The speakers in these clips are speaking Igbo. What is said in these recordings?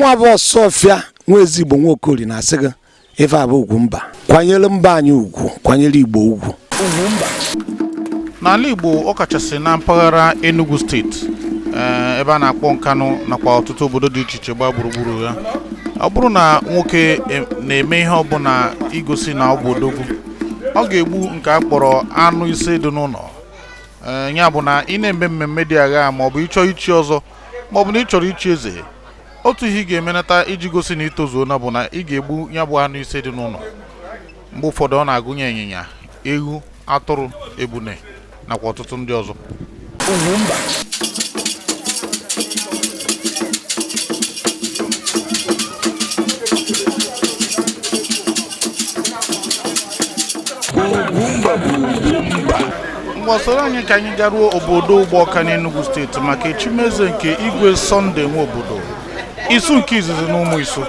Mwa bo Sofia nwezi Igbo Nwokori na asị gị ife abụ Ugwumba kwanyere mba anyị ugwu kwanyere Igbo ugwu. Ugwumba n'ala Igbo ọkachasị na mpaghara Enugu steeti ebe a na-akpọ Nkanu nakwa ọtụtụ obodo dị iche iche gbaa gburugburu ya. Ọ bụrụ na nwoke na-eme ihe ọbụla igosi na ọ bụ odogwu, ọ ga-egbu nke a kpọrọ anụ ise dị n'ụlọ. Ya bụ na ị na-eme mmemme dị agha ma ọ bụ ịchọ ichi ọzọ ma ọ bụ na ị chọrọ ichi eze, otu ihe ị ga-emenata iji gosi na itozuona bụ na ị ga-egbu ya bụ anụ ise dị n'ụlọ. Mgbe ụfọdụ ọ na-agụnye ịnyịnya, ewu, atụrụ, ebune nakwa ọtụtụ ndị ọzọ. Ugwumba Mgbasara anyị ka anyị garuo obodo Ụgbọka n'Enugu steeti maka echimeze nke Igwe Sunday Nwobodo, isu nke izizi na Umuisu.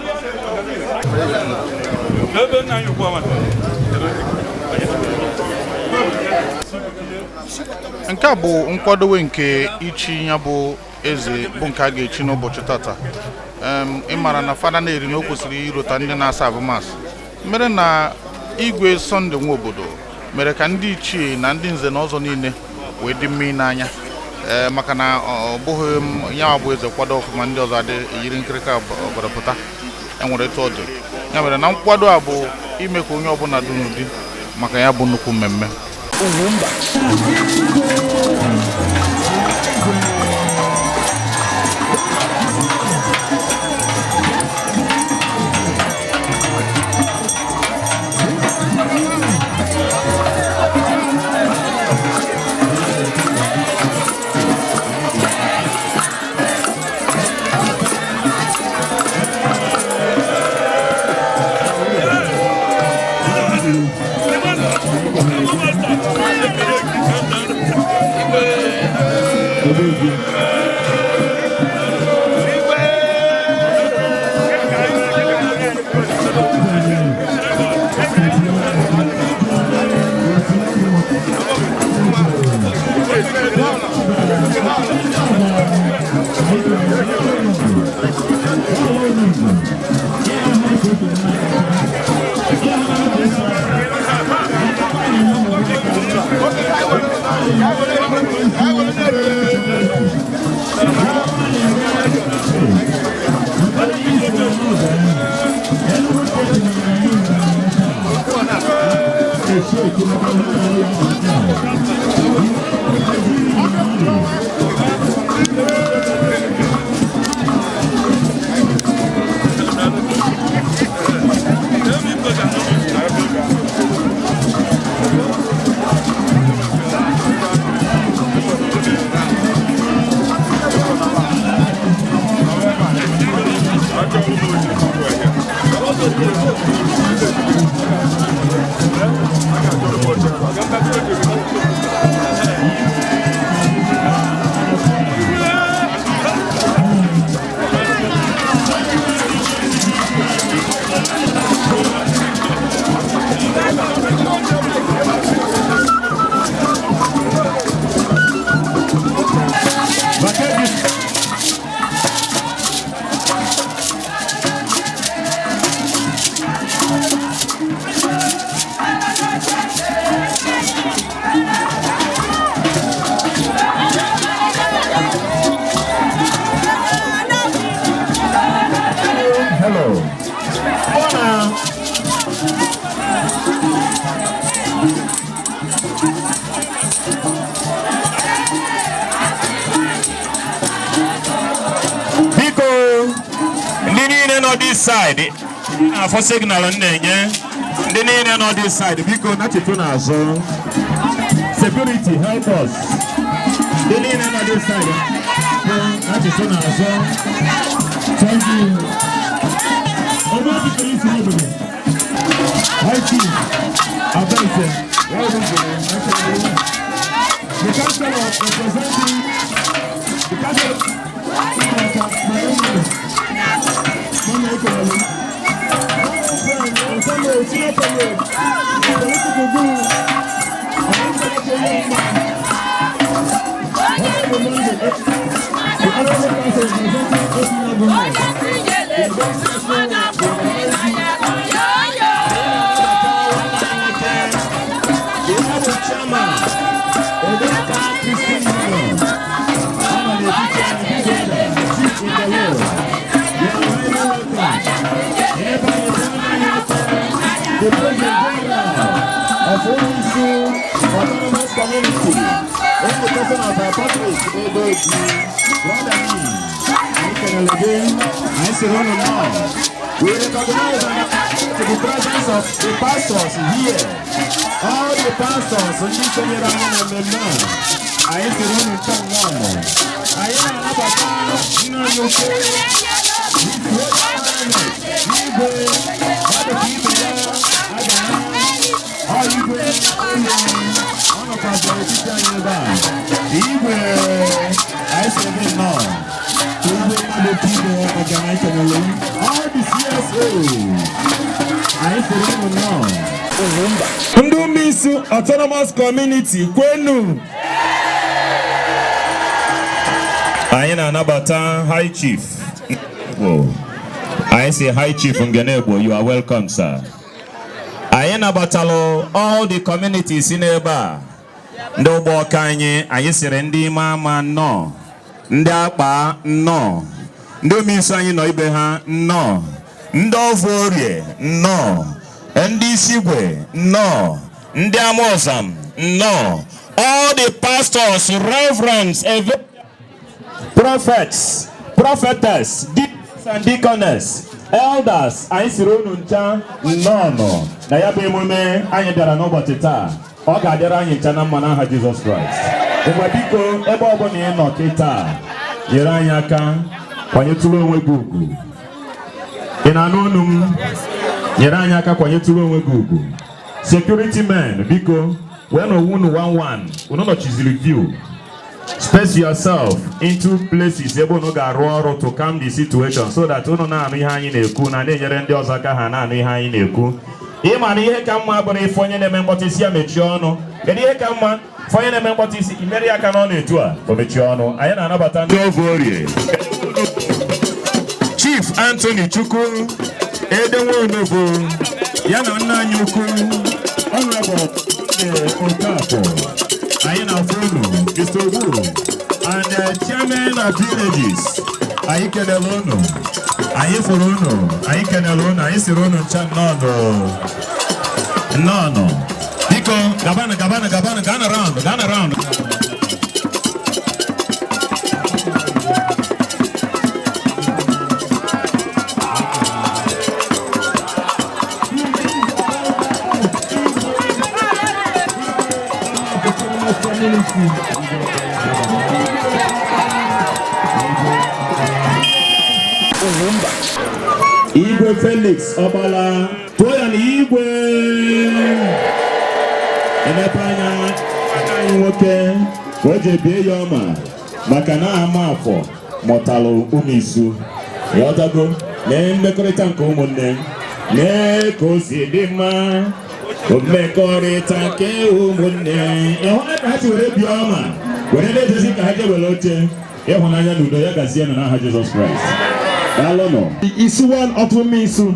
Nke a bụ nkwadowe nke ichi ya bụ eze bụ nke a ga-echi n'ụbọchị tata. Ị mara na fada na-eri na o kwesịrị irota ndị na-asa abụmasị mere na Igwe Sunday Nwobodo mere ka ndị ichie na ndị nze na ọzọ niile wee dị mmiri n'anya, maka na ọ bụghị ya bụ eze kwado ọfụma ndị ọzọ adị yiri nkirika obodo pụta. Enwere etu ọ dị, ya mere na nkwado a bụ ime ka onye ọbụla dị n'ụdị maka ya bụ nnukwu mmemme. Ugwumba this side for signal and then the name on this side because not to security help us. The name on this side not to thank you. Over the police I see the council of representing the council The President General of Umuisu Autonomous Community, in the person of our patriot, brother me, I say no more. We recognize the presence of the pastors here. All the pastors, in this area, I say no more. I am not Igwe, I said it now. The people organizing all the CSO. I said it now. Umuisu Autonomous Community, Nkanu. I am Anabata High Chief. Whoa. I say High Chief Nkanu, you are welcome, sir. I am Abatalo, all the communities in Eba. No Bokanye, I say Ndi Mama, no. Ndapa, no. Ndo Misani no Ibeha, no. Ndo Vorie, no. Ndi Igwe, no. Ndi Amosam, no. All the pastors, reverends, prophets, prophetess, deacons and deaconess, elders, I see Ronuncha, no. Na ya be mume anya dara n'ụbọchị taa ọ ga-adịrị anyị ncha na mma n'aha Jesus Christ. Mgbe biko ebe ọ bụla ị nọ kịta nyere anyị aka kwanyetụrụ onwe gị ugwu. Ị na-anụ olu m? Nyere anyị aka kwanyetụrụ onwe gị ugwu. Security men biko when unu 11 unu nọchiziri view. Space yourself into places ebe unu ga-arụ ọrụ to calm the situation so that unu na-anụ ihe anyị na-ekwu na na-enyere ndị ọzọ aka ha na-anụ ihe anyị na-ekwu. Ịma ihe ka mma bụrụ ife onye na-eme mkpọtụ isi ya mechie ọnụ. Kedu ihe ka mma ife onye na-eme mkpọtụ isi imeri aka n'ọnụ etu a o mechie ọnụ. Anyị na-anabata ndị Ovorie. Chief Anthony Chukwu Edenwonovo ya na nna anyị ukwu Honorable Okafọ. Anyị na-afụ unu Mr. Oguru and Chairman of Villages. Anyị kelele unu. Anyị fụrụ unu. Anyị kelele unu. Anyị siri unu ncha nnọọ. Biko, gabana, gana around. Igwe Felix Obala Toya ni Igwe Enepanya Akayi nwoke Weje bie yoma maka na ama afọ mọtalụ Umuisu yotago na mmekọrịta nke ụmụnne na ka o si dị mma mmekọrịta nke ụmụnne ịhụna ka ha si were bie ọma were na-edozi ka ha je were oche ịhụnanya na udo ya gazie na n'aha Jesus Christ. The Isuwan of Umuisu,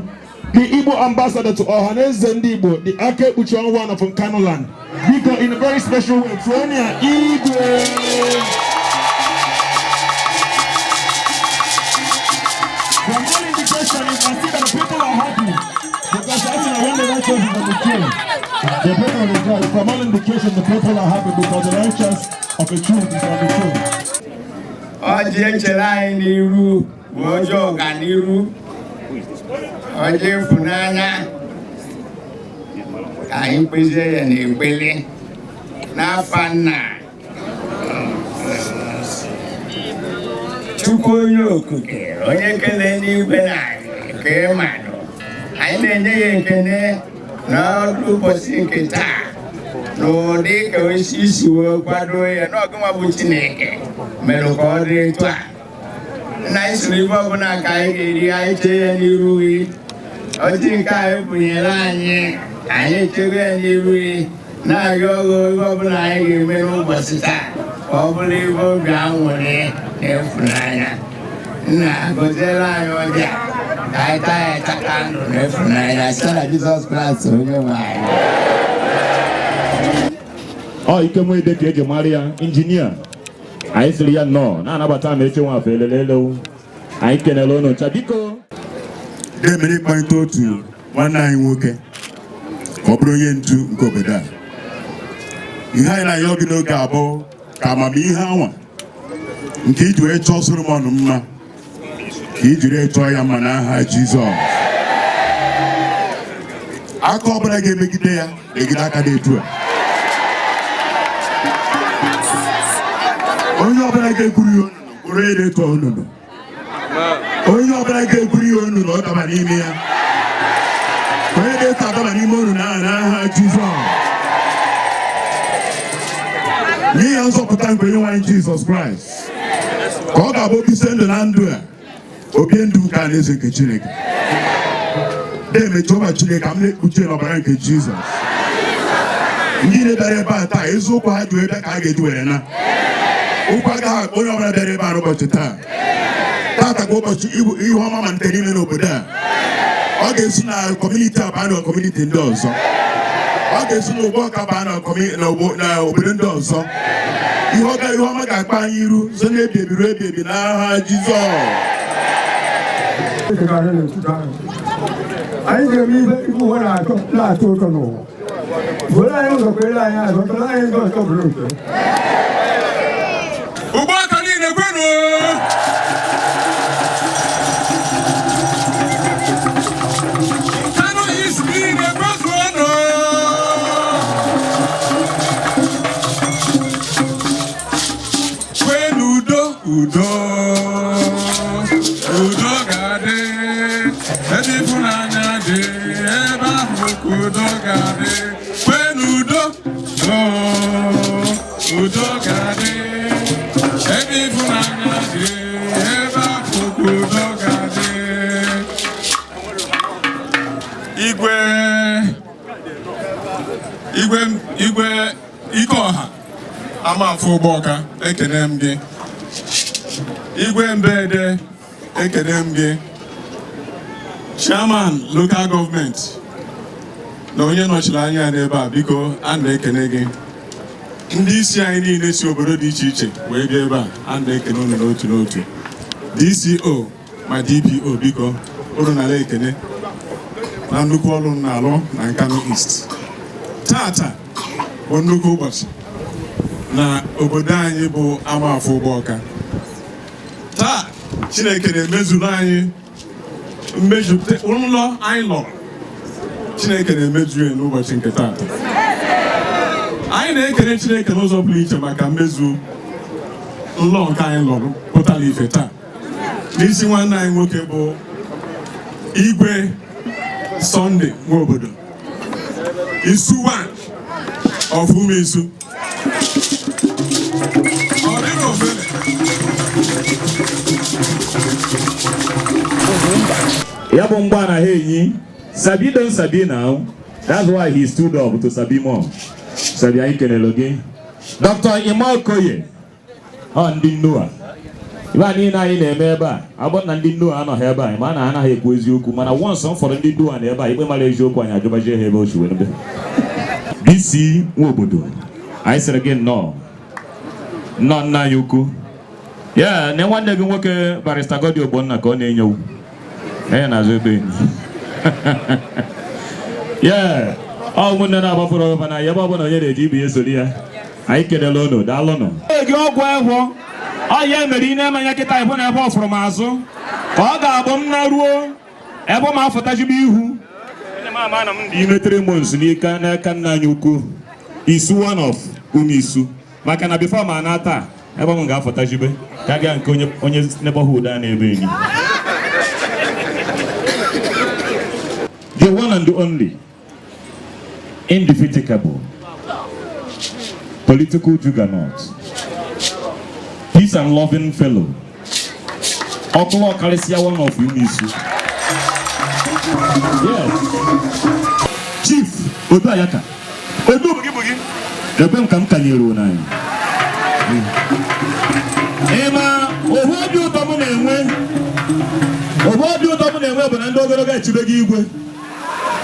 the Igbo ambassador to Assends Igbo, the Ake Uchuan one of Nkanu land. We go in a very special way. Tonya Igwe. From all indication, you can see that the people are happy because that's when the righteous is on the throne. The people of God, from all indication, the people are happy because the righteous of the truth is on the throne. Mojo Ganiru Oje Funana Kain Pise and Impele Nafana Chukoyo Kuke, Oye Keleni Benai, Kemano. I didn't kene no group of Sinkita. No, they go see you, Quadro, and not come up with Neke, Melocordre Twa. Nice river when I can't get any rui. I think I put your line. I need to get any rui. Now you're going to I give me over Sita. Probably go down with it. If Naya. Now, go tell I on that. Jesus Christ. Oh, you can wait the Maria engineer. I say, no, none of time, I can alone. Chadiko. They many point to 19 worker. Obroyen to Nkobeda. You have a yogino gabo, Kamabi Hawa. Nkid to a Chosurman, Kid to a Toya Mana, Jesus. I call but I gave it there, they get a day to it. Oh, you're like a Guru, ready to honor. Oh, you're like a Guru, not of anemia. Where they talk about anymore now, Jesus. Me also put time for you in Jesus Christ. God about to send an andua. Open to Canadian kitchen. They may talk about Chile, I'm not putting a bank in Jesus. You need a bad tie, it's so hard to get I get to it. Upaga, one of the very bad about the time. Tata go back to you, Mama, and tell him over there. August na community abano community ndozo. August no work abano community no obodo ndozo. Ihoga ihoma ga pa yiru so na baby na Jesus. Ai ga mi ba ku wala to la to ko no. Wala yo ko la ya to la yo to bru. Uba kali ne kwenu. Udo gade, edi funanya de, eba udo gade. When udo gade, edi funanya de, eba udo gade. Igwe ikoha, ama fuboka, ekenem gị. Igwe mbede ekedem gị. Chairman local government na onye nọchiri anya n'ebe a biko a na-ekene gị. Ndị isi anyị niile si obodo dị iche iche wee bịa ebe a na-ekene unu n'otu n'otu. DCO ma DPO biko unu nala ekene na nnukwu ọrụ na-alụ na Nkanu East. Tata bụ nnukwu ụbọchị na obodo anyị bụ Amafọ Ụgbọka. Taa Chineke na-emezuru anyị mmejupụta ụlọ anyị lọrọ. Chineke na-emezu ya n'ụbọchị nke taata. Anyị na-ekele Chineke n'ụzọ pụrụ iche maka mmezu ụlọ nke anyị lọrọ pụtara ife taa. N'isi nwanne anyị nwoke bụ Igwe Sunday Nwobodo, Isu 1 of Umuisu. Yabumbana hey, Sabi don't Sabi now. That's why he stood up to Sabi more. Sabi Aikeneloge. Dr. Imal Koye. On Dindua. Even I in a member. About Nandindua and Herba. Mana Anna Hequizioku. Mana one song for the Dindu and Herba. Even Malaysia and Ajobaje Heboshu. BC Nwobodo. I said again, no. Not Nayuku. Yeah, no one can work a barista Godio Bona Kone. And as a baby. Yeah. Oh, when I have a and I have a GBS. I can alone, Dalono. I am Medina Mayakita when I bought from Azo. Oga Bomnaruo, Eboma for Tajibu. In 3 months, Nika Kananyuku is one of Umuisu. Makana before Manata, Ebonga for Tajibe, Kagan on your neighborhood and a baby. The one and the only, indefatigable, political juggernaut, peace and loving fellow, Okolo Kalesia, one of Umuisu. Yes. Chief Odayaka. The Ben Kamkaniru nine. Emma, what do you come in? What do you come in? na ndị ogologo echibego Igwe.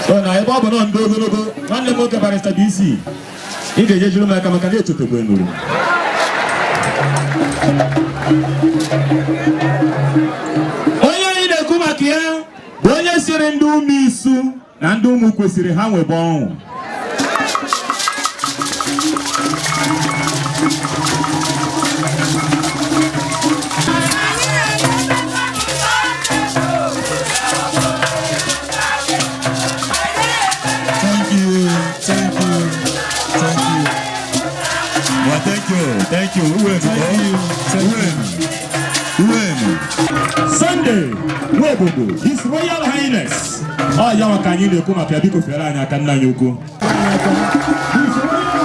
So na ebe ọ bụ na ndị ogologo nwanne m nwoke barista BC ị ga-eje jiri m aka maka na echotegbu enuru. Onye anyị na-ekwu maka ya bụ onye siri ndị Umuisu na ndị ụmụ kwesịrị ha nwebe ọnwụ. Thank you. Sunday, Nwobodo, His Royal Highness. Oh, yawa ka anyị na-ekwu maka biko fere anyị aka nna anyị ukwu. His Royal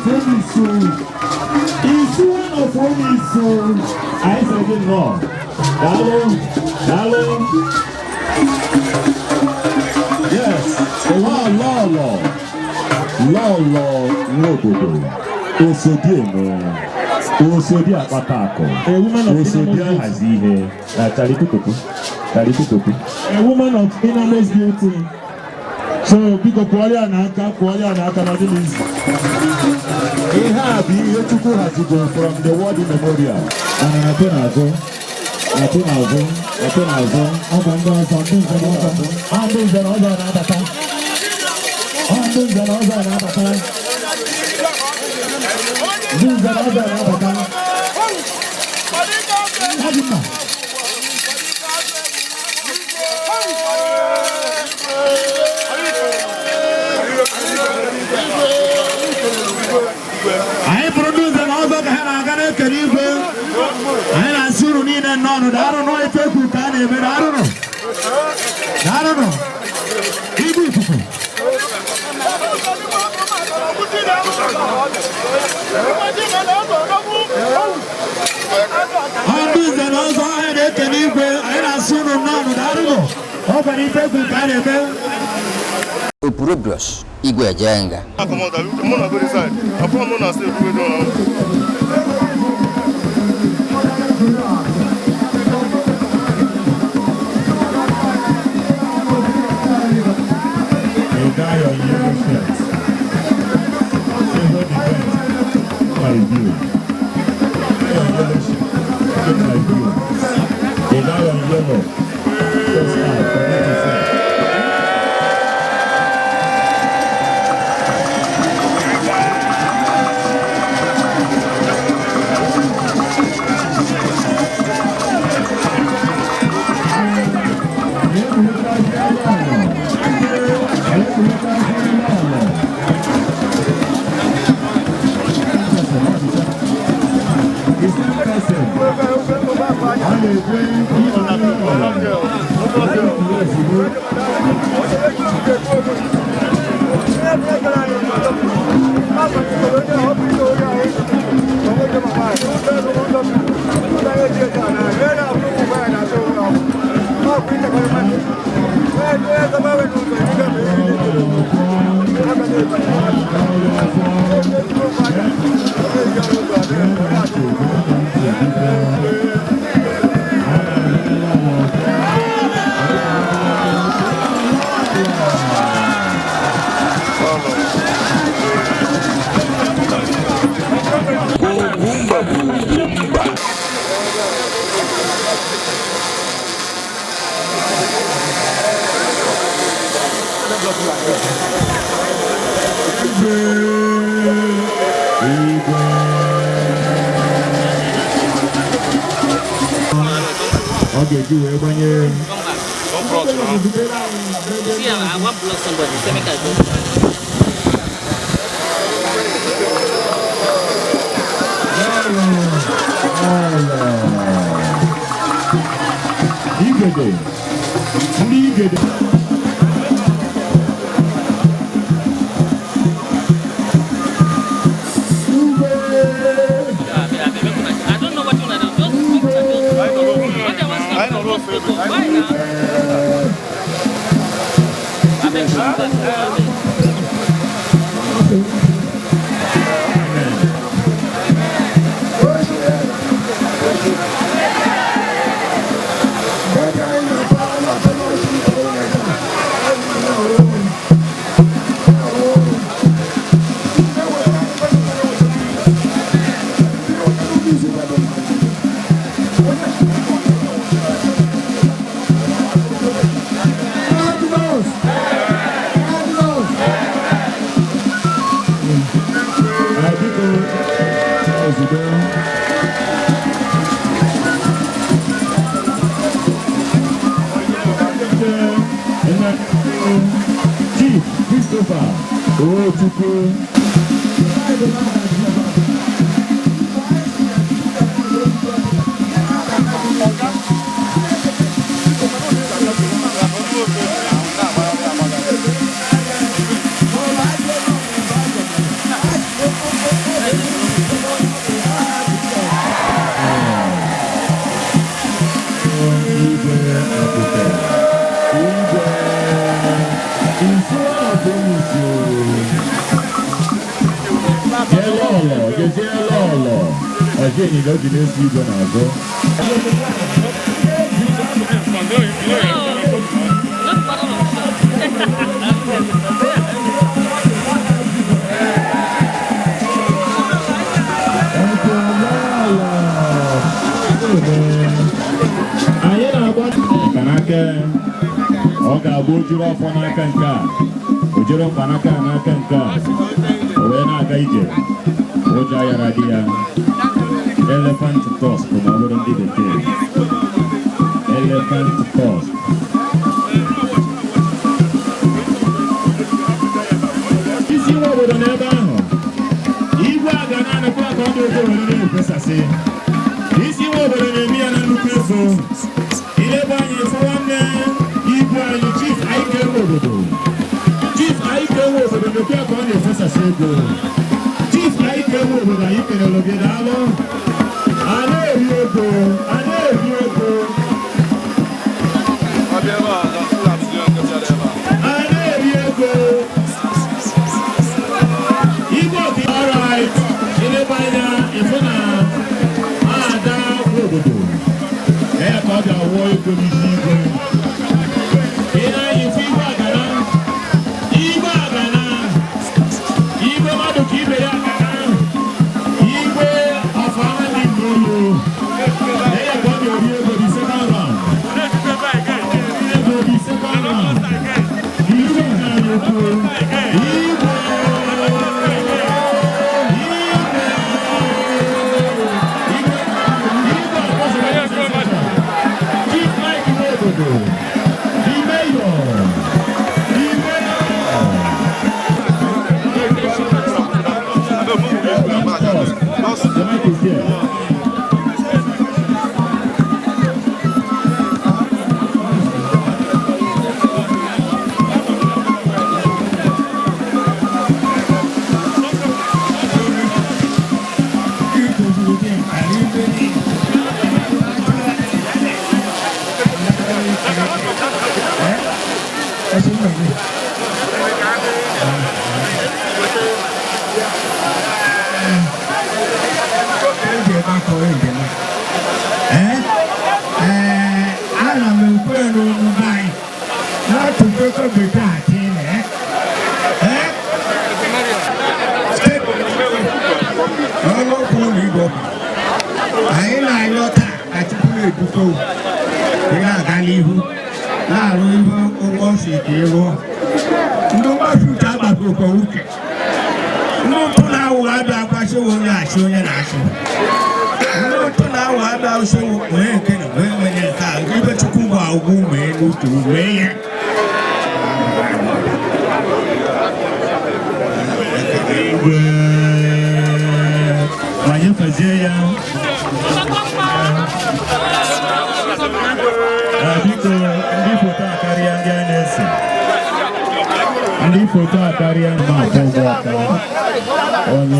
Highness is one of Umuisu. I said it no. Dalo. Yes, Law, Nwobodo. Osodi akpata akụ. Osodi ahazi ihe. Tarikutoku. A woman of innermost beauty. So, biko kwọrịa n'aka na dịrị izu. Ihe a bụ ihe Chukwu hazigo from the world memorial. Ana na-atụ n'azụ. Ọ bụ ndị nze na ọzọ na-abata. Anyị produce na ọzọ ka ha na-aga na-ekere Igwe. Anyị na-asị uru niile n'ọnụ darụnụ ife ekwu ka a na-eme darụnụ. Igwe ikuku. Ndị nze na ọzọ anyị na-ekele Igwe. Anyị na-asị uru n'ọnụ darụnụ. Ọ gwara ife ekwu ka a na-eme. Opurobios Igwe Jenga. Okay, you when you see, I want to block somebody. Let me go. I don't know what you want to do. I know. Why now? Otuku. Again, you know, the next season as well. Elephant toss, como ahora en DDT. Elephant toss. Isi Nwobodo n'ebe ahụ. Igwe aga na-anakwa aka ọ na-ekwe oriri na-efesasị. Isi Nwobodo na-eme ya na nnukwu ego. Ilebe anyị efe nwanne Igwe anyị Chief IGBOWOOD. Chief IGBOWOOD na-ekwe aka ọ na-efesasị ego. Chief IGBOWOOD anyị kelere gị daalụ.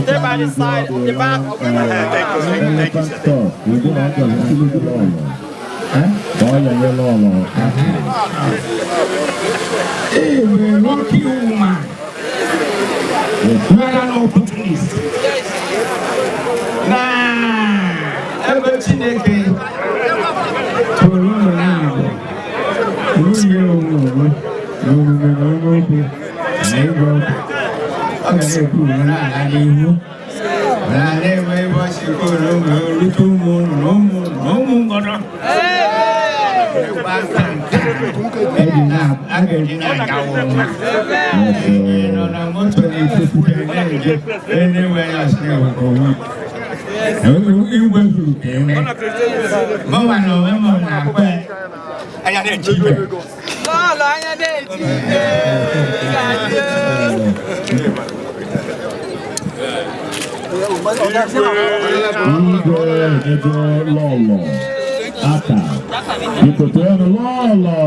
Stay by the side, the back. Thank you. We go on to Hey, we're not human. We're an opportunist. Nah, everything again. Lolo. Ata. Ikotono Lolo.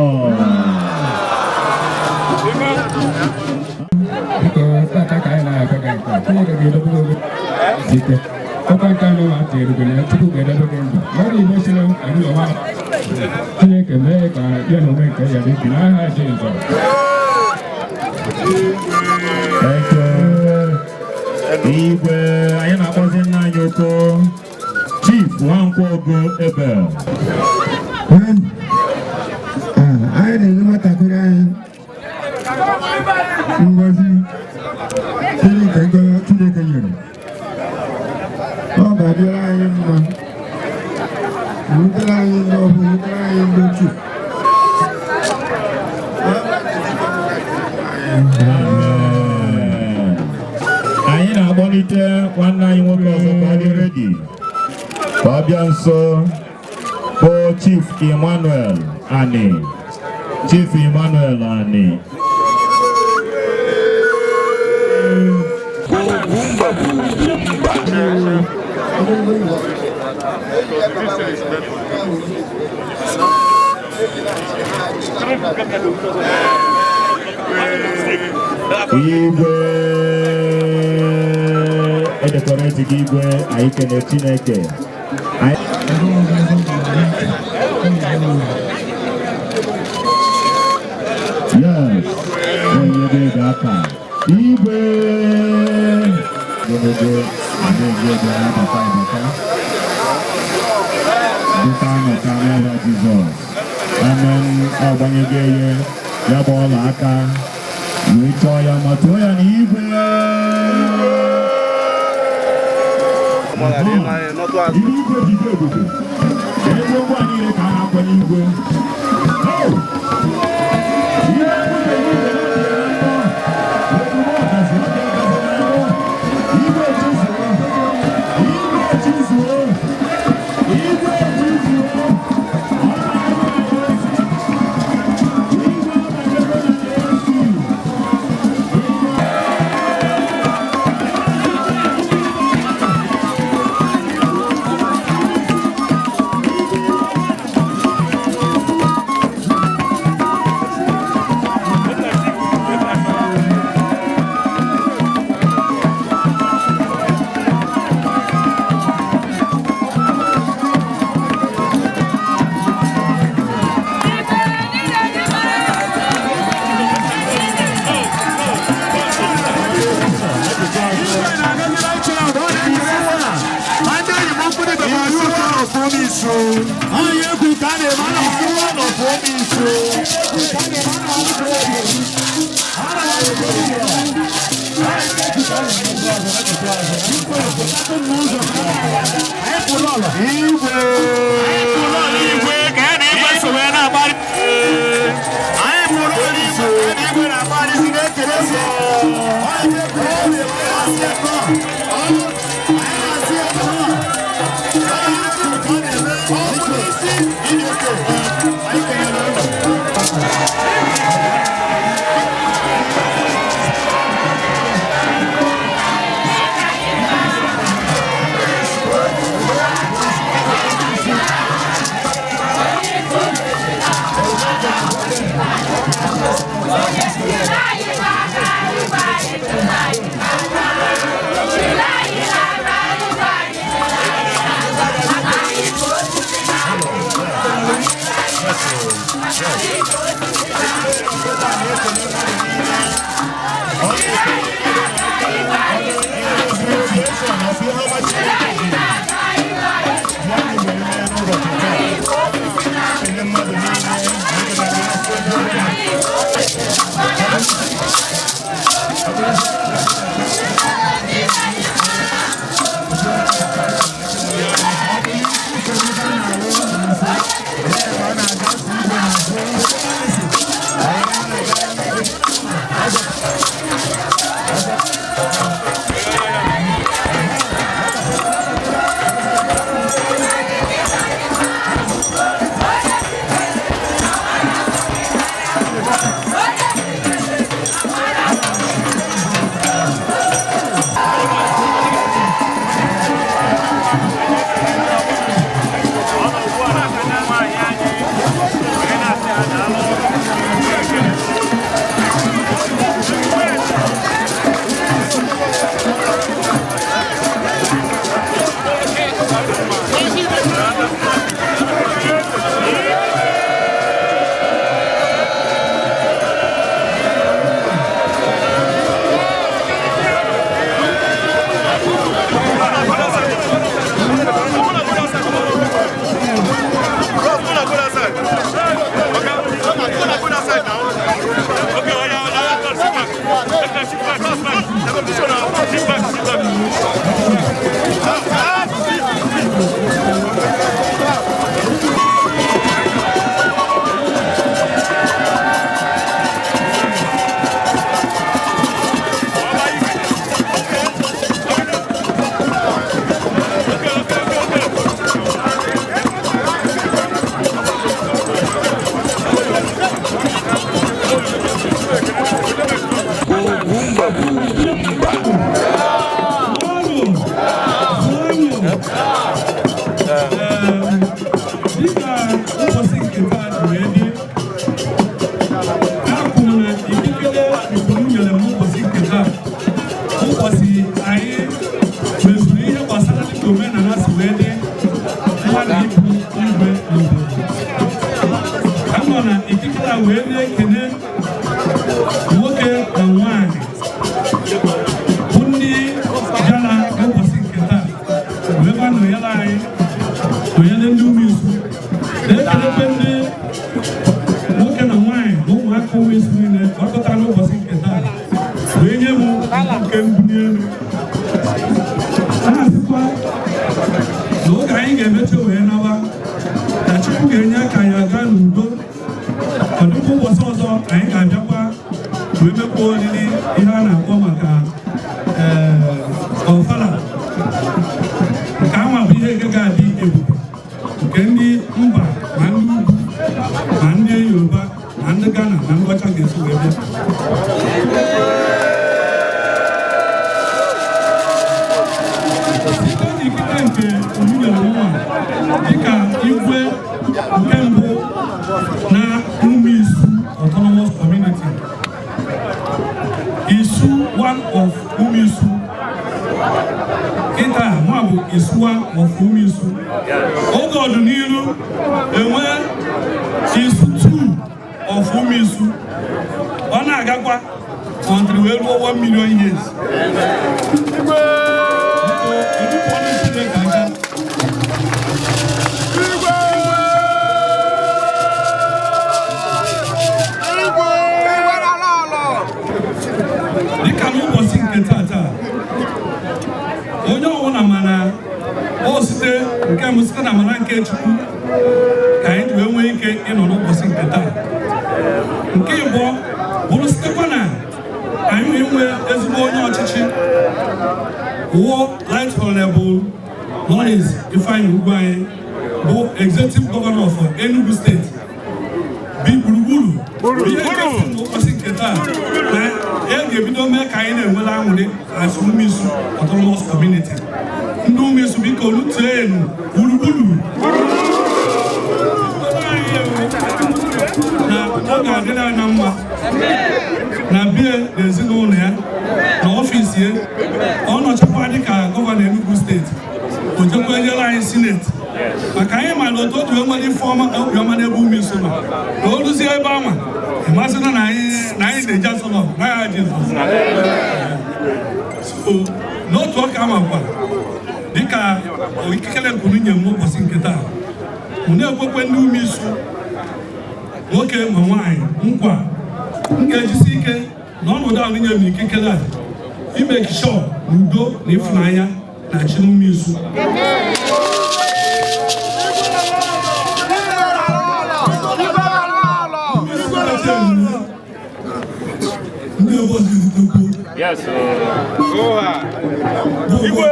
Igwe, anyị na-akpọzi nna anyị oko Chief Nwankwogo Ebel. Anyị na-enye nwatakịrị anyị ngozi Chineke nyere. Ọ ga-adịrị anyị mma, rutere anyị ndị ọbụ, rutere anyị ndị otu. Anyị na-akpọlite nwanne anyị nwoke ọzọ ka ọ dị redi ka ọ bịa nso bụ Chief Emmanuel Ani. Chief Emmanuel Ani. Igwe edekoreti gị Igwe, anyị kene Chineke. Yes, onye dị aka Igwe Igwe dịka anọka n'ọrịa Jizọs. Amen. Agbanyego ihe ya bụ ọla aka wee chọọ ya ma tụọ ya n'igwe. Igwe jide obodo ebe ụgbọ niile ka a na-akwanye igwe. whoever no yala no yala do music. They can depend. What kind of wine? No one always win it. What kind of was it that? When you can be no guy get better when our that you can Nkanu. And people was also I can jump. We may call it Ihana Komaka Ofala. Kama Biega Gadi, Kendi Umba, Mandi Yoruba, and the Ghana, and what I guess we have. Igwe, Nkanu, na Umuisu autonomous community. Isu one of Umuisu. Kita Mwabu is one of Umuisu. Ogo Duniru, Isu two of Umuisu. Ona Agakwa until we over 1 million years. Musika na mananke chuku kain we nweke ino no bosi nketa nke bo bulu stekwa na ayu enwe ezigbo onye ọchịchị wo Light Honorable Lawrence Igwe bụ executive governor of Enugu State bi gburugburu bosi nketa na ga-ebido mee ka anyị na-enwela anwụrị as Umuisu autonomous community. Ndị Umuisu biko lutee enu gburugburu na ọ ga-adịrị anyị na mma na bie n'ezinụlọ ya na ọfịs ya ọ nọchakwa dịka gọvanọ Enugu steeti o jekwa enyere anyị sineti maka anyị ma na otu otu enwere ife obiọma n'ebe Umuisu nọ na o duzie ebe anwa ịmasịna na anyị na-eji asọlọ na ya Jizọs n'otu ọka amakwa dịka ikikere nkunu nye m ụbọchị nke taa mụ na-ekwekwe ndị Umuisu nwoke ma nwaanyị nkwa m ga-ejisi ike n'ọnọdụ ahụ nye m ikikere a ime kishọ na udo na ịfụnanya na chi Umuisu. Yes, Igwe.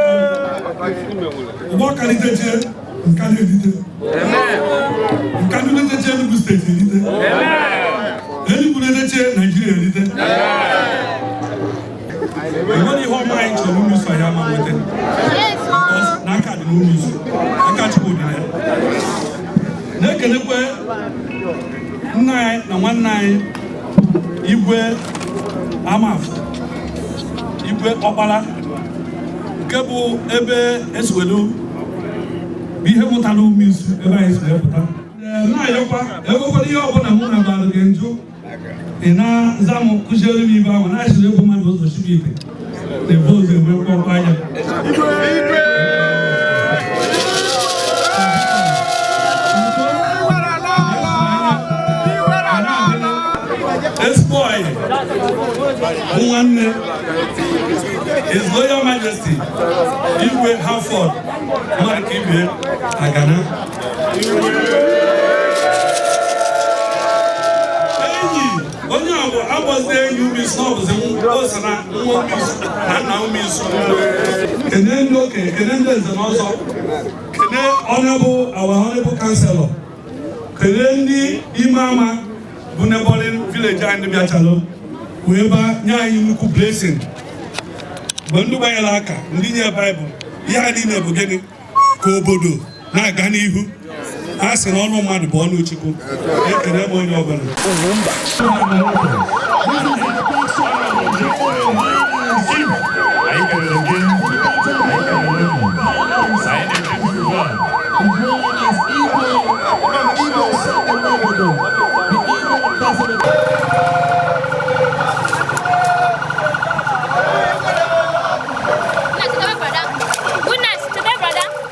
Nkanu edite. Nkanu edite Enugu State edite. Enugu edite Nigeria edite. Everybody home mind to Umuisu ayama wete. Because n'aka dị Umuisu, aka Chukwu dị ya. Na-ekelekwe nna anyị na nwanne anyị Igwe Amafo. Igwe ọkpara nke bụ ebe eswelu bụ ihe mụtara Umuisu ebe anyị si pụta na-ayọkwa ewekwara ihe ọbụla mụ na balụ gị njụ ị na-aza m kụziere m ibe ahụ na-achịrị ebe mmadụ ụzọ chibi ite na-ebe ụzọ enwe mkpọkwa anya Boy, one His Royal Majesty Igwe Halford Mark Igwe Agana. Onye abọzie Umuisu ọbụzi osana nwa Umuisu na nna Umuisu. Kene ndị okenye, kene ndị nze na ọzọ, kene our honorable councillor, kene ndị ime ama bụ neighboring village anyị bịachalo wee ba nye anyị nnukwu blessing mgbe ndị gbanyere aka ndị nye Baịbụl ihe a niile bụ gịnị ka obodo na-aga n'ihu a sị na ọnụ mmadụ bụ ọnụ Chukwu ekele m onye ọbụla Good night today, brother.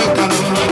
Nkanu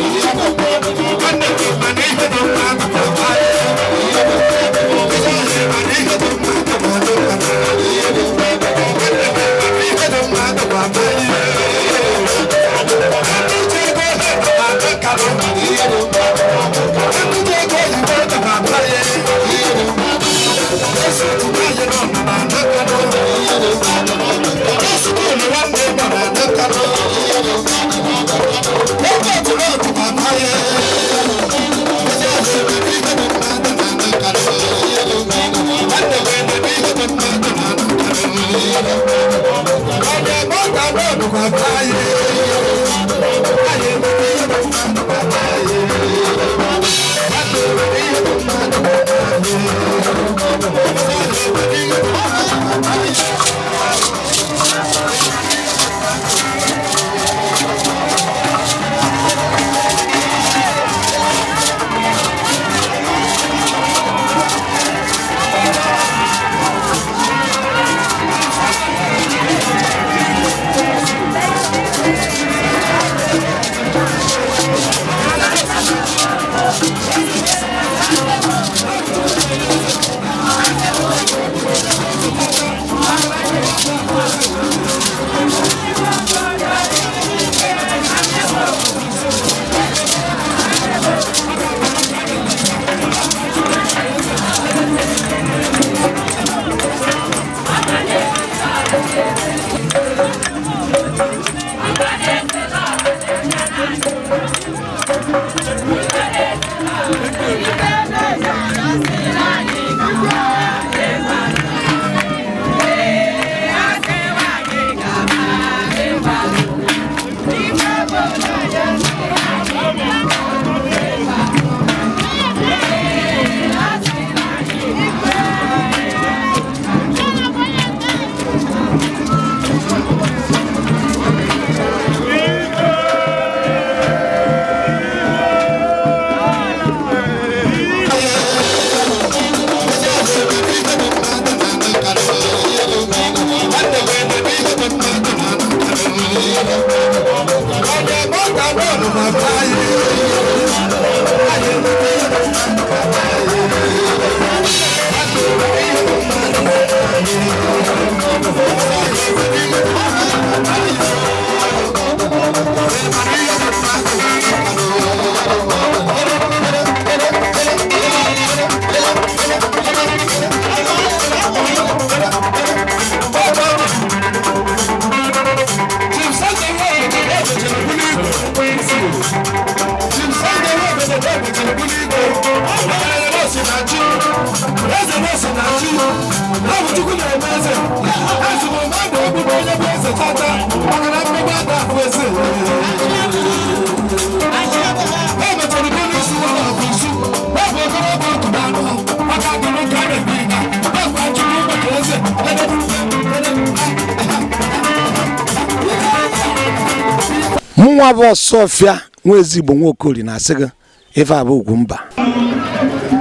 Mwa bo Sofia Nwezi Igbo Nwokoli na asịgị ife abụ Ugwumba.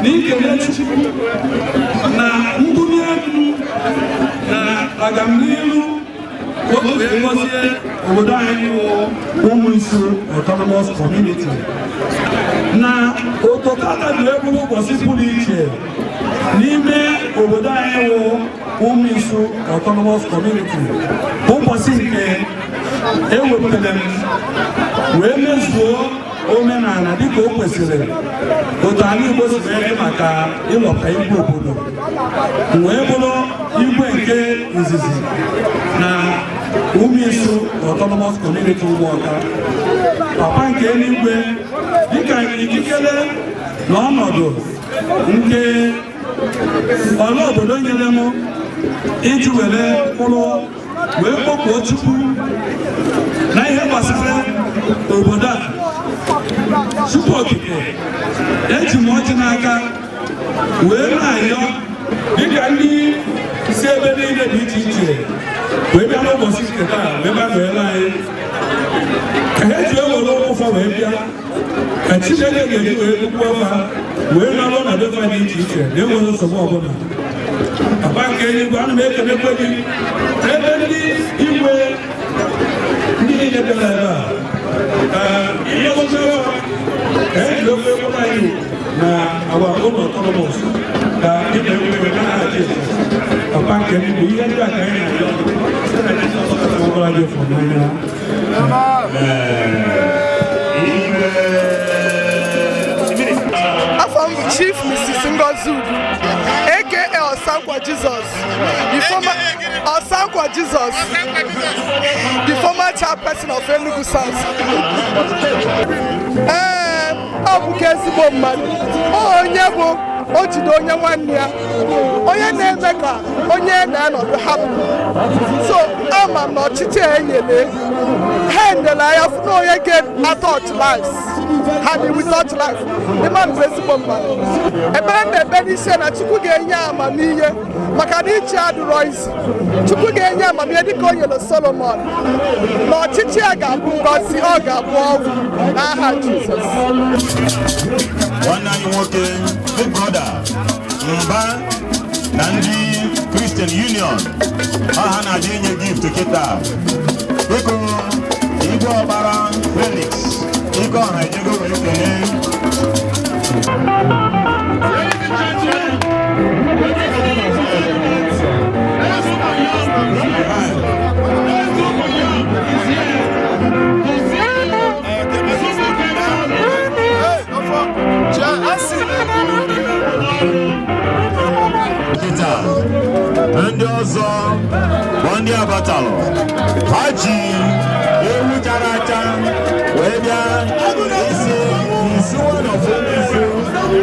N'ikele Chukwu na mbuli elu na agamnilu otu egozie obodo anyị bụ Umuisu Autonomous Community na otokata dị ebulu ụbọchị pụrụ iche n'ime obodo anyị bụ Umuisu Autonomous Community ụbọchị nke ewepụtara wee mezuo omenala dịka o kwesịrị otu anyị Igbo si eme maka ịlọta igwe obodo wee bụrụ igwe nke izizi na Umuisu Autonomous Community Ụmụọka papa nke eluigwe dịka ikikere na ọnọdụ nke ọla obodo nyere m iji were mkpụrụ wee kpọkuo Chukwu na ihe gbasara obodo a Chukwu okike eji m ọjị n'aka wee na-ayọ dịka ndị si ebe niile dị iche iche wee bịa n'ụbọchị nke taa wee gbabeela anyị ka ha ji ewere ụfọ wee bịa ka Chineke ga-eji wee bụkwa ọfa wee nọrọ na befa dị iche iche na enwere nsogbu ọbụla. Papa nke eluigwe, ana m ekelekwe gị ebe ndị igwe ndị niile bịara ebe a ihe ozewa ka e ji ofe ụlọ anyị na agwa ụlọ Autonomous ka ị na-enwe na-ahaji papa nke eluigwe ihe ndị a ka anyị na-ayọ site na Jizọs ọbụla gị fọ n'anya. Afam Chief Mrs. Ngozi Udu, aka Osankwa Jesus, the former Osankwa Jesus, the former chairperson of Enugu South. Abu Kesibo mmadụ onye bụ o jide onye nwanne ya onye na-eme ka onye na-anọdụ hapụ. So ama m na ọchịchị enyele ha endele anya fụ na onye ga-atọch lives ha dị with touch life. The man bụ ezigbo mmadụ. Ebere na-ebe n'isi na Chukwu ga-enye amamihe maka na ichi adụrọ isi. Chukwu ga-enye amamihe dịka o nyere Solomon na ọchịchị ya ga-abụ ngọzi, ọ ga-abụ ọgwụ n'aha Jizọs. Nwanne anyị nwoke Big Brother Mba na ndị Christian Union ha na-adị enye gift kịta biko Igwe ọbara Felix ike ọha ejego wee kelee ndị ọzọ bụ ndị abatalụ ha ji ewu chara acha wee bịa isi one of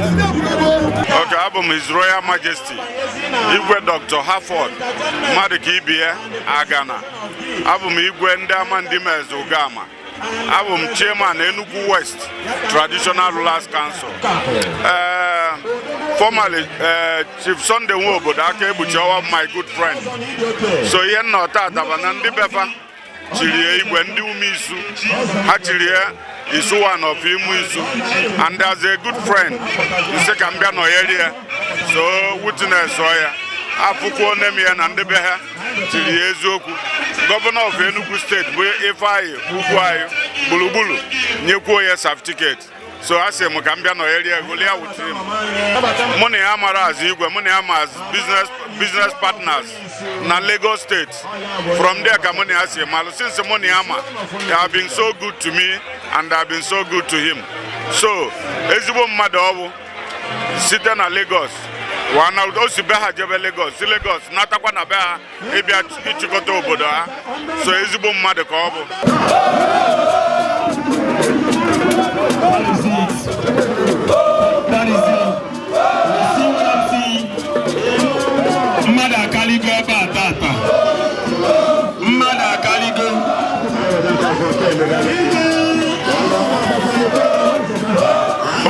Okay, abụ m His Royal Majesty Igwe Dr. Harford mmadụ ka ibie Agana. Abụ m Igwe ndị ama ndị meze Ugama. Abụ m Chairman Enugu West Traditional Rulers Council. formerly Chief Sunday Nwobodo aka ebuchi ọwa my good friend. So ihe nna ọta ataba na ndị befa chiri Igwe ndị Umuisu ha chiri is one of Umuisu, and as a good friend, the second no area. So witness soya afuko nemi and the beha chiri ezoku. Governor of Enugu State, Ifai, Ugwayo, Bulubulu, Nyekuoya certificate. So I say Mokambia no area, Golia with him. Money Amara as Igwe, Money Amas business partners na Lagos State. From there, Kamoni Asia Malo. Since Money Ama, they have been so good to me and I have been so good to him. So, IGBOMOVIES sitting in Lagos. One out of Sibeha Jebe Lagos, Lagos, not a one about Ebia Ichikoto Boda. So IGBOMOVIES Kobo. That is it. Mada Kaligo Batata. Mada Kaligo.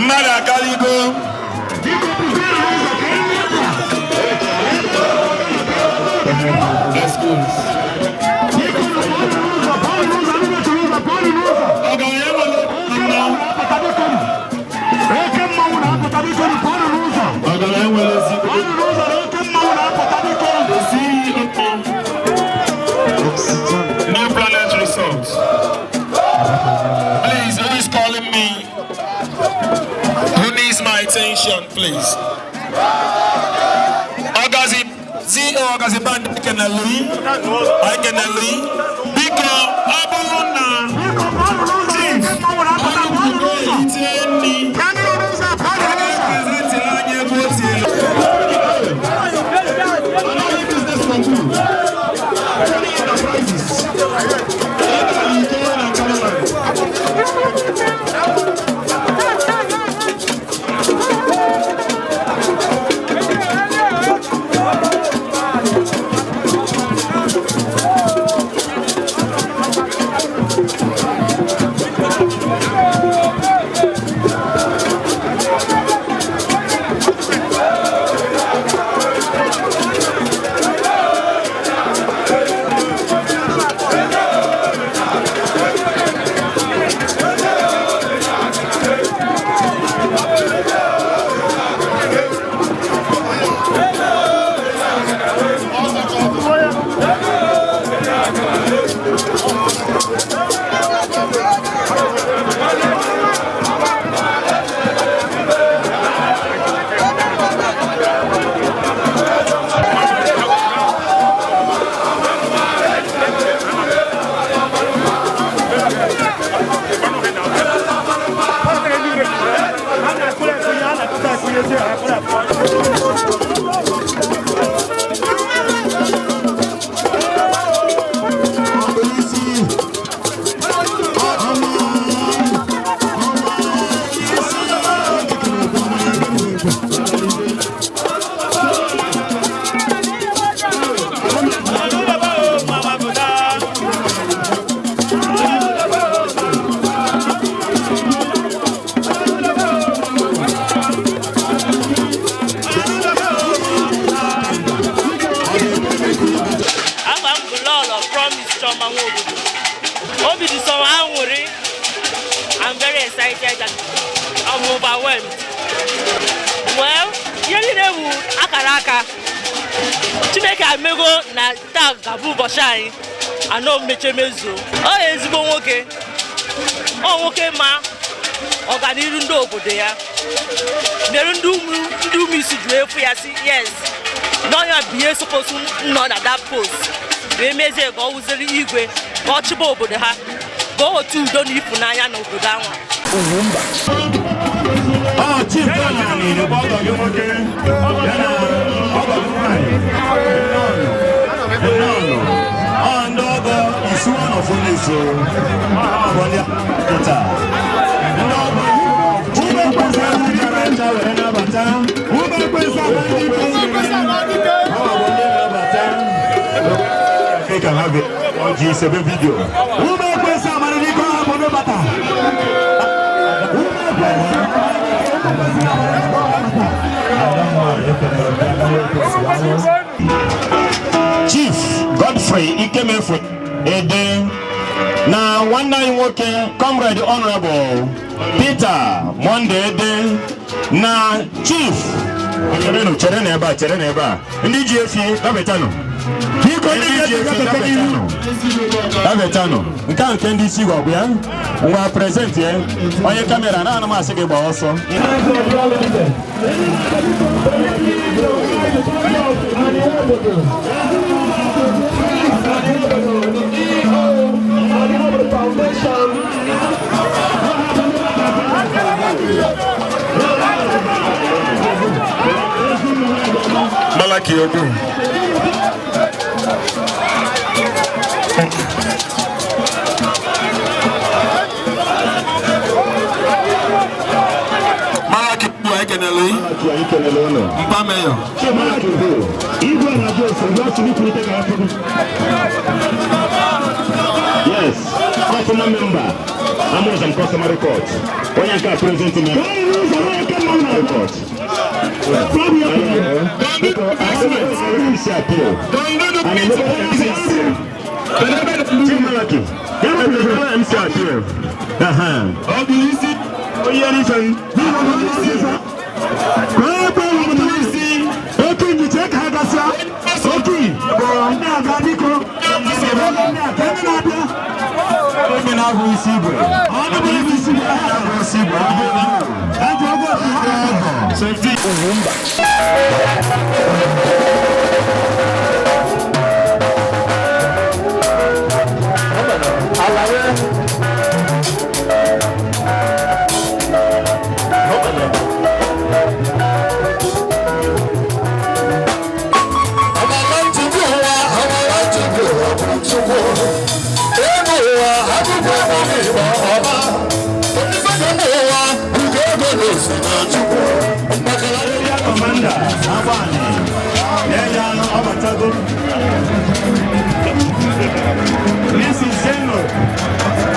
Mada Kaligo. Let's go. New Planet Resorts. Please, who is calling me? Who needs my attention, please? Agazi band I can I'm very excited and I'm overwhelmed. Well, Nollywood akaraka. Chineke amego na tag gabu boshai. Ano mechemezo. O ezigbo nwoke. O nwoke ma ọganiru ndị obodo ya. Mere ndị Umuisu ju efu ya si yes. No ya biye supposed no na that post. We meze go uzeri Igwe. Go chibo obodo ha. Go to don't ifu n'anya na obodo anwa. UGWUMBA. Oh, Chief Nkanu, the boss of your work. And is one of Umuisu. They can have it on G7 video. Who Chief Godfrey Ikemefu Ede na nwanne anyị nwoke Comrade Honorable Peter Monday Ede na Chief chere na ebe a ndị ji efi dabetano dabetano nke ndị isi gwagwa ya ngwa present ya onye kamera na ana m asị gị gba ọsọ Malaki Odu. Malaki Odu Ikenele. Mpameyo. Yes, customer member. I'm on customer records. When you can present me, records.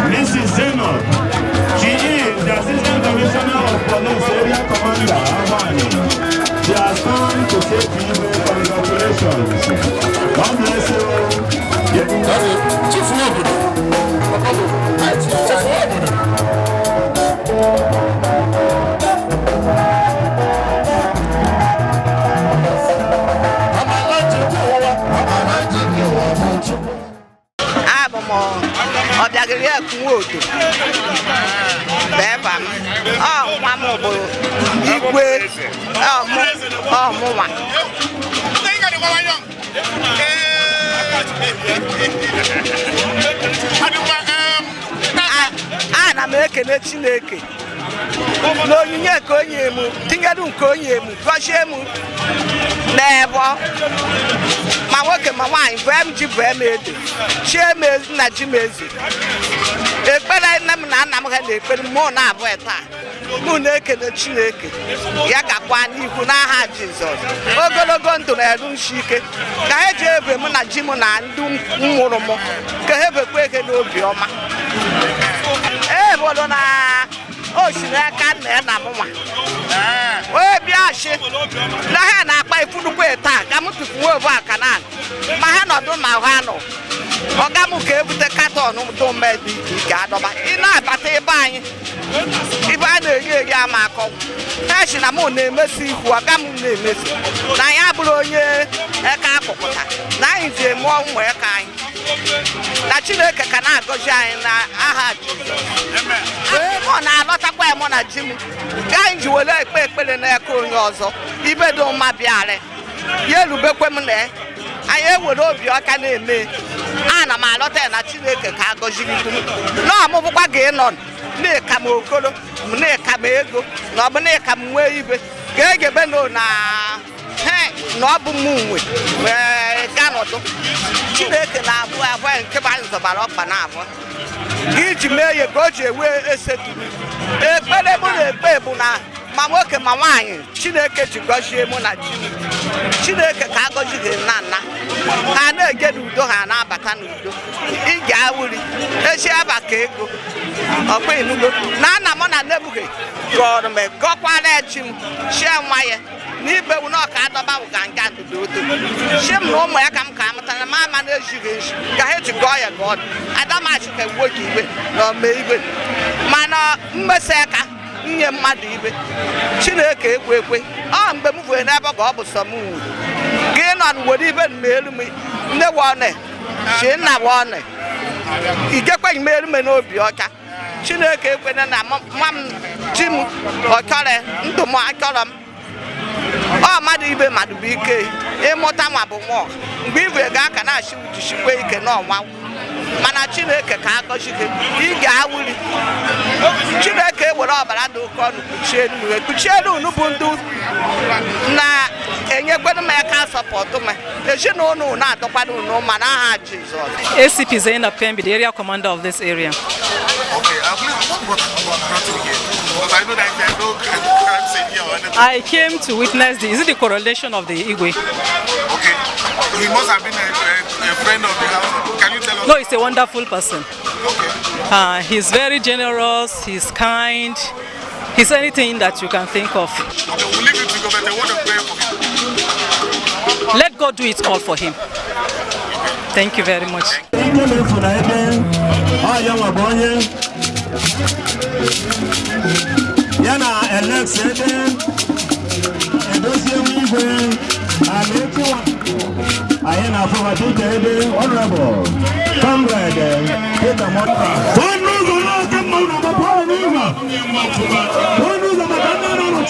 Mrs. Zeno, she is the Assistant Commissioner of Police Area Commander, Avani. She has come to say to you congratulations. God bless you. Chief Nkanu Beba Nwobodo Igwe Mụwa ana m ekele Chineke n'onyinye nke onye mu tinyedu nke onye mu gọzie mu n'ebo ma nwoke ma nwaanyị bụ m ji bụ m ede chiemezi na jimezi ekpere nne m na nna m ha na-ekpere mụ na abụọ taa mụ na-ekele Chineke ya gakwa n'ihu n'aha Jizọs ogologo ndụ na-eru nshi ike ka ha ji ebe m na ji m na ndị nwụrụ m ka ha bekwa eke n'obi ọma ebodo na oshiri aka nna na mụnwa onye bịa shi na ha na-akpa ifurukwe taa ka m tupu nwe bụ aka na ma ha nọdụ na ha nọ ọga m ka ebute katọn dụmedi ike adọba ị na-abata ebe anyị ibe a na-eri ama akọ ha shi na mụ na-emesi ihu ọga m na-emesi na ya bụrụ onye eka akpụpụta na anyị ji eme ụmụ eka anyị na Chineke ka na-agọzi anyị na aha Jizọs mụ na-alọtakwa mụ na ji m ka anyị ji were ekpe ekpere n'aka onye ọzọ ibedo mma bịara ya erubekwe m na anyị ewere obi ọka na-eme ana m alọta na Chineke ka agọziri m na ọmụbụkwa gị nọ na-eka m okoro na-eka m ego na ọ bụ na-eka m nwee ibe ka egebe na ọ bụ m nwe ga nọdụ Chineke na-abụ abụọ nke bụ anyị zọbara ọkpa na abụọ iji mee ya ka o ji ewe esetu ekpere mụ na-ekpe bụ na ma nwoke ma nwaanyị Chineke ji gọzie mụ na Chineke ka agọzighị nna nna ha na-ege n'udo ha na-abata n'udo ị ga-awuri echi abaka ego ọkwa inugo na nna m na nnebughị gọrọ m gọkwara chi m chie nwa ya ni be wo no ka do ba wo ganga do do shim no mo ya kam ka mata ma ma na ejige ka he to go ya god adama shi ka wo ki Igwe no me Igwe mana mmeseka nye mmadụ ibe Chineke ekwe mgbe m vụrụ n'ebe ka ọ bụ sọ m gị nọ n'obodo ibe mmelu m nne wone chi nna wone igekwe mmelu m n'obi ọcha Chineke ekwe na nwa m ji m ọkọrọ ndụ m akọrọ m mmadụ ibe mmadụ bụ ike ịmụta nwa bụ nwa mgbe ive ga-aka na-achị ujichikwe ike n'ọnwa mana Chineke ka agọzi gị ị ga-awụli Chineke were ọbara dị oke ọnụ kpuchielu unu bụ ndị na-enyekwenu m aka sọpọtụ m ezinụlọ na-adọkwado unu ma n'aha Jizọs. ACP Zainab Pembe, the area commander of this area. Okay, I came to witness the correlation of the Igwe. Okay, he must have been a friend of the house. Can you tell us? No, he's a wonderful person. Okay. He's very generous, he's kind, he's anything that you can think of. Okay, we'll leave you to go, but a word of prayer for him. Let God do it all for him. Thank you very much. Yana elected Ayana from a teacher, honorable comrade, Peter Monta. One news on all the moon of the Paloma. One news on the Canada of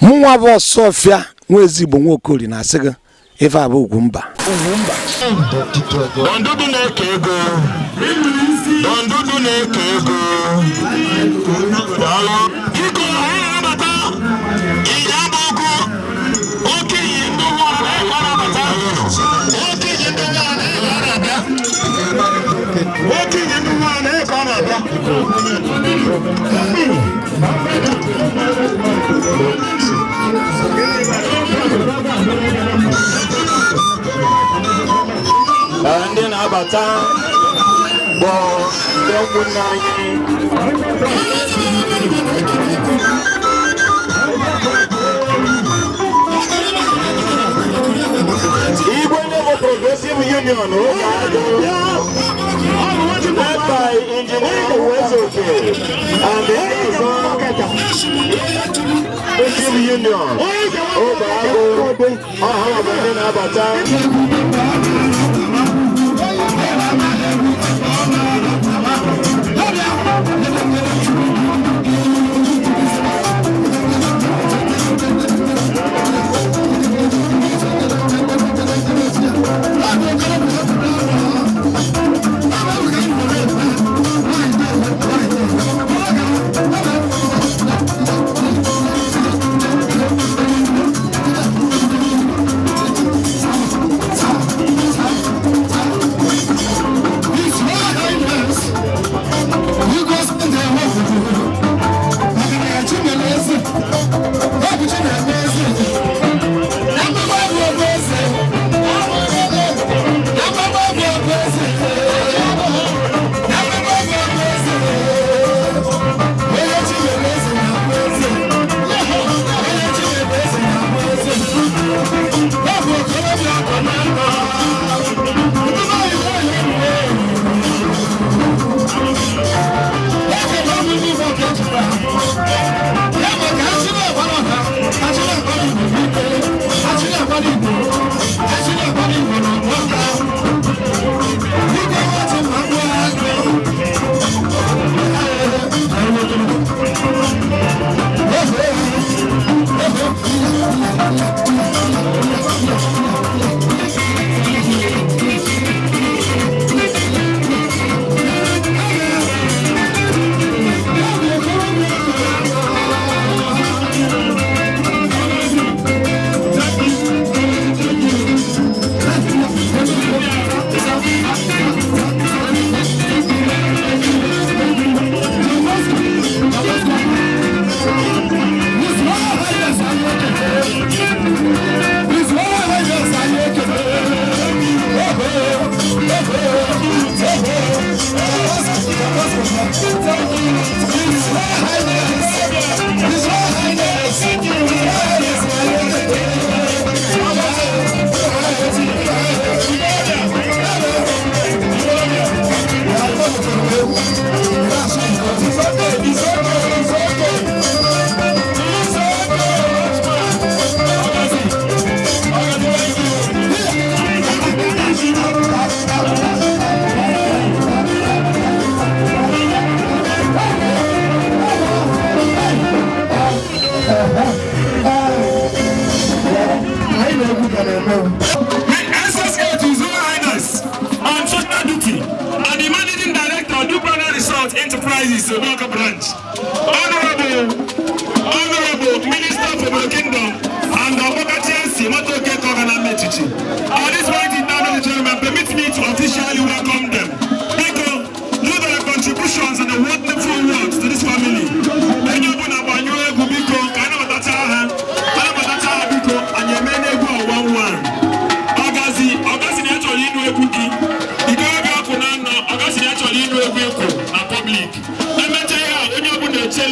Mwa bo Sofia nwezi Igbo Nwokori na asị gị ife abụ Ugwumba. Dondudu na-eke ego. Dondudu na-eke ego. Iko ha abata. Iya boku. Okenye ndị nwa na abata. Okenye ndị nwa na abata. Okenye ndị nwa na abata. Ndị na-abata bụ ndị ụmụnne anyị. Igwe Nebo Progressive Union led by Engineer Uwezoke and the Progressive Union. Ndị na-abata.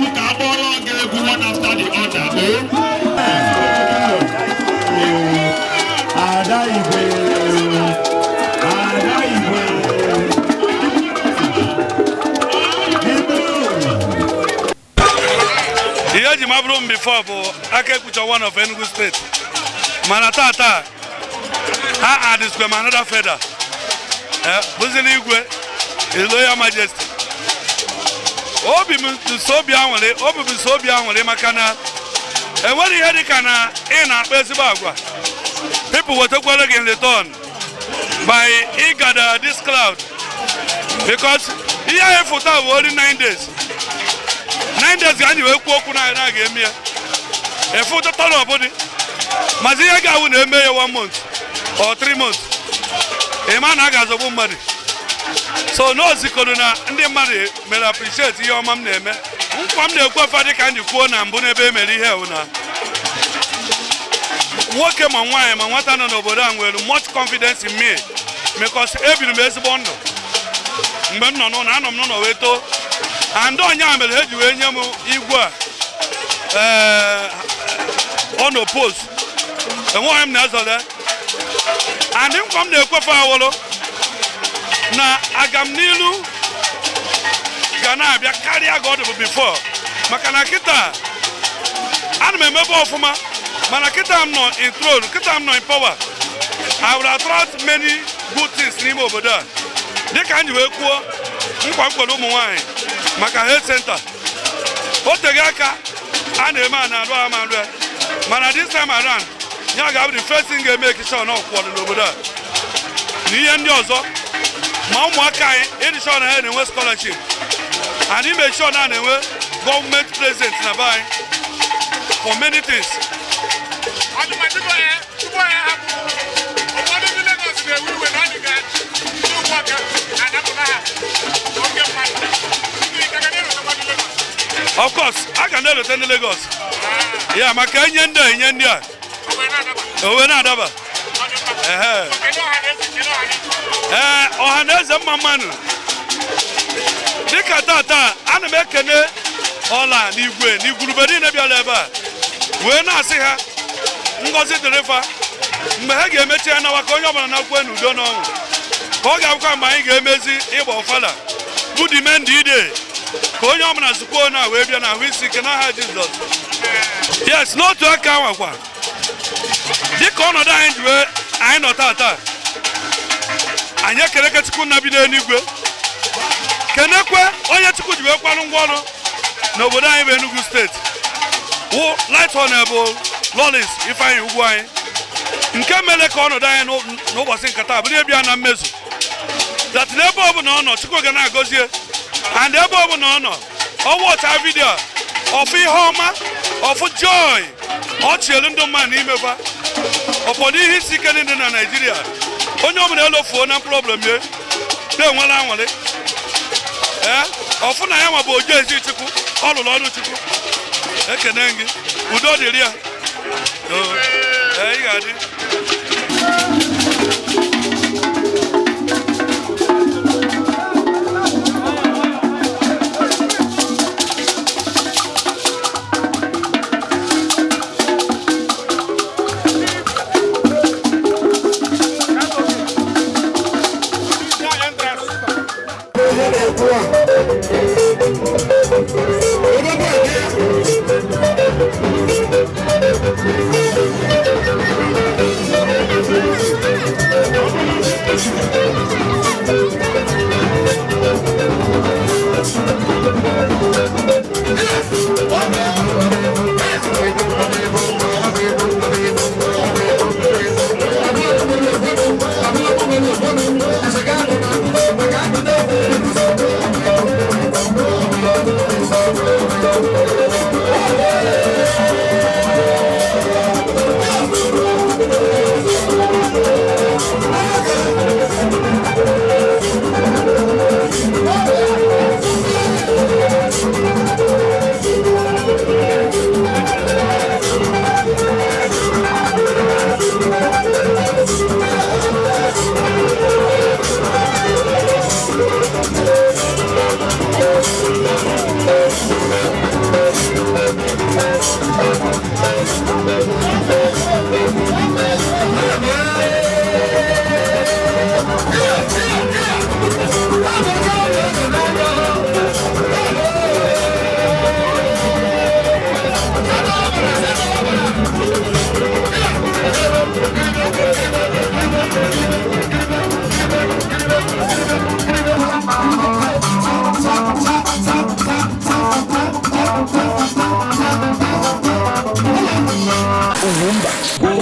look at all one after the other. Ihe ji mabụrụ m before bụ aka ekpucha one of Enugu State. Mana tata ha adịskwe ma another feather. Bụzili Igwe, His Royal Majesty. Obi m so obi anwụrị maka na enwere ihe dịka na ị na-akpa ezigbo agwa. People wetekwara gị in return by ịgada this cloud because ihe anyị fụta bụ only 9 days. 9 days ga anyị wee kwuo okwu na ga-eme ya. Efu tọrọ ọbụdị. Mazi ihe ga-awụ na-eme ya 1 month or 3 months. Ịma na a ga-azọgbu mmadụ. So no zikọrọ na ndị mmadụ mere appreciate ihe ọma m na-eme. Nkwa m na-ekwu efe dị ka ndị kwuo na mbụ n'ebe emere ihe ewu na nwoke ma nwaanyị ma nwata nọ n'obodo a nwere much confidence in me because ebiri m ezigbo ndụ mgbe m nọ n'ụlọ anọ m n'ụlọ wee too and onye mere ha ji wee nye m igwe a on oppose enweghị m na-ezole and nkwa m na-ekwefe awụrụ na aga m n'ilu ga na-abịa karịa ka ọ dị bụ before maka na kịta ana m emebe ọfụma mana kịta m nọ in throne kịta m nọ in power I will attract many good things n'ime obodo a dịka anyị wee kwuo nkwa mkpọrọ ụmụ nwaanyị maka health center o teghị aka a na-eme a na-arụ ama nrụ mana this time around ya ga-abụ the first thing ga-eme ekisha na ọkwụkwọrọ n'obodo a na ihe ndị ọzọ ma ụmụaka anyị edishon ha na-enwe scholarship and ime sure na na-enwe government present na be anyị for many things. Of course, I can never attend Lagos. Yeah, my Kenyan day in India. Oh, another. Ohaneze Mamanu. Dịka tata ana m ekene ọla n'Igwe n'Igwurubedi na-abịa ebe wee na-asị ha ngozi dịrịfa mgbe ha ga-emechi ya nawa ka onye ọbụla na-akwe n'udo n'ọnwụ ka ọ ga-abụkwa mgbe anyị ga-emezi ịgba ọfala bụ dimendi ide ka onye ọbụla zukwo na wee bịa na ahụ isi ike n'aha Jizọs. Yes, n'otu aka nwakwa dịka ọnọdụ anyị ji wee anyị nọ tata anyị ekeleke Chukwu nna bi n'eluigwe kenekwe onye Chukwu ji wee kwarụ ngwa ọrụ n'obodo anyị bụ Enugu steeti wụ Light Honorable Lawrence Ifeanyi ugwu anyị nke mere ka ọnọdụ anyị n'ụbọchị nkata bụrụ ebia na mmezu that n'ebe ọbụla ọ nọ Chukwu ga na-agọzie and ebe ọbụla ọ nọ ọ wọcha vidio ọfụ ihe ọma ọfụ joy ọ chielu ndị mmadụ n'imekwa ọpọdụ ihe isi ike dị na Naịjirịa onye ọbụla elofuo na problem ya na-enwere anwale ọfụ na ya nwa bụ oju ezi Chukwu ọ lụrụ ọrụ Chukwu ekene gị udo dịrị ya ị ga-adị. UGWUMBA.